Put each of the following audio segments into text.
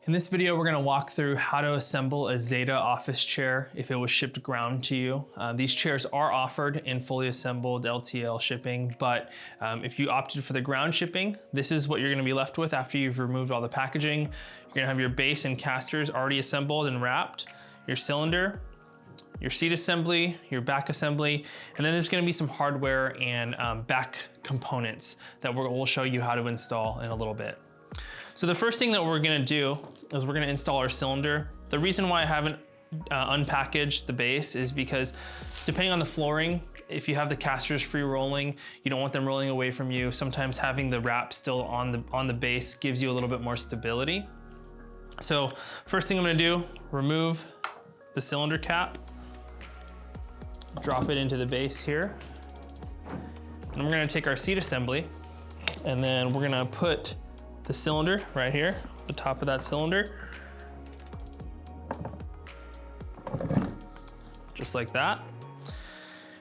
In this video, we're gonna walk through how to assemble a Zeta office chair if it was shipped ground to you. These chairs are offered in fully assembled LTL shipping, but if you opted for the ground shipping, this is what you're gonna be left with after you've removed all the packaging. You're gonna have your base and casters already assembled and wrapped, your cylinder, your seat assembly, your back assembly, and then there's gonna be some hardware and back components that we'll show you how to install in a little bit. So the first thing that we're gonna do is we're gonna install our cylinder. The reason why I haven't unpackaged the base is because depending on the flooring, if you have the casters free rolling, you don't want them rolling away from you. Sometimes having the wrap still on the base gives you a little bit more stability. So first thing I'm gonna do, remove the cylinder cap, drop it into the base here. And we're gonna take our seat assembly and then we're gonna put the cylinder right here, the top of that cylinder. Just like that.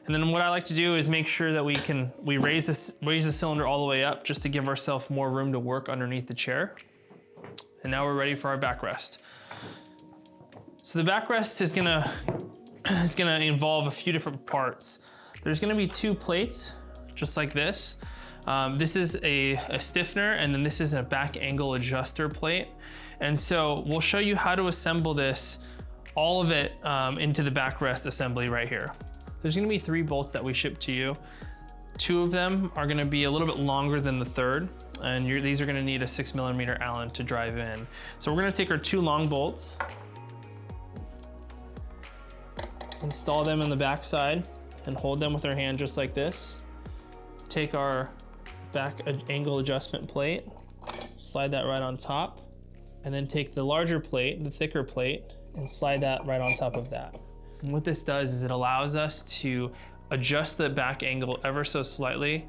And then what I like to do is make sure that we raise the cylinder all the way up just to give ourselves more room to work underneath the chair. And now we're ready for our backrest. So the backrest is gonna involve a few different parts. There's gonna be two plates, just like this. This is a stiffener, and then this is a back angle adjuster plate. And so we'll show you how to assemble this, all of it into the backrest assembly right here. There's gonna be 3 bolts that we ship to you. 2 of them are gonna be a little bit longer than the third, and these are gonna need a 6mm Allen to drive in. So we're gonna take our 2 long bolts, install them on the back side, and hold them with our hand just like this. Take our back angle adjustment plate, slide that right on top, and then take the larger plate, the thicker plate, and slide that right on top of that. And what this does is it allows us to adjust the back angle ever so slightly,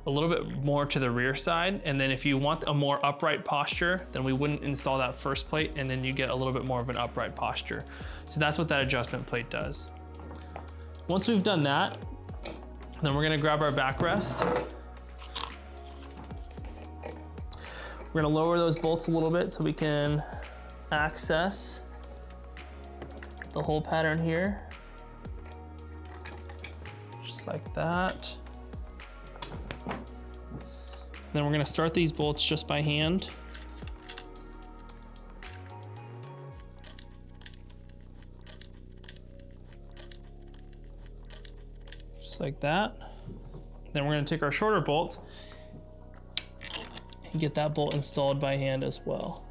a little bit more to the rear side. And then if you want a more upright posture, then we wouldn't install that first plate, and then you get a little bit more of an upright posture. So that's what that adjustment plate does. Once we've done that, then we're gonna grab our backrest. We're gonna lower those bolts a little bit so we can access the hole pattern here. Just like that. Then we're gonna start these bolts just by hand. Just like that. Then we're gonna take our shorter bolt and get that bolt installed by hand as well.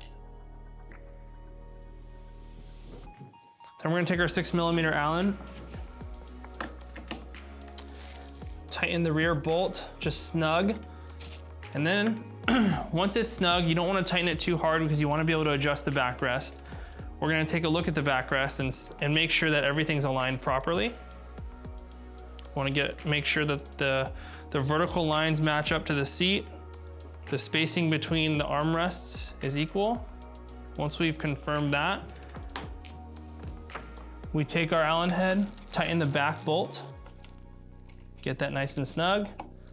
Then we're gonna take our 6mm Allen, tighten the rear bolt just snug. And then once it's snug, you don't wanna tighten it too hard because you wanna be able to adjust the backrest. We're gonna take a look at the backrest and make sure that everything's aligned properly. Make sure that the vertical lines match up to the seat. The spacing between the armrests is equal. Once we've confirmed that, we take our Allen head, tighten the back bolt, get that nice and snug.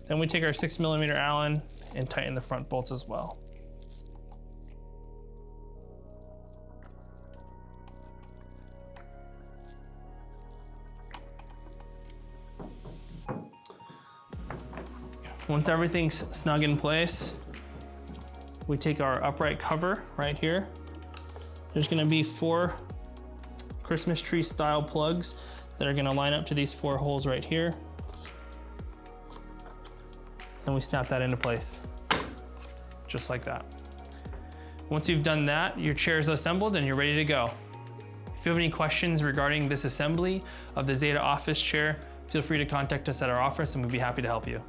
Then we take our 6mm Allen and tighten the front bolts as well. Once everything's snug in place, we take our upright cover right here. There's gonna be 4 Christmas tree style plugs that are gonna line up to these 4 holes right here. And we snap that into place, just like that. Once you've done that, your chair is assembled and you're ready to go. If you have any questions regarding this assembly of the Zeta office chair, feel free to contact us at our office and we'd be happy to help you.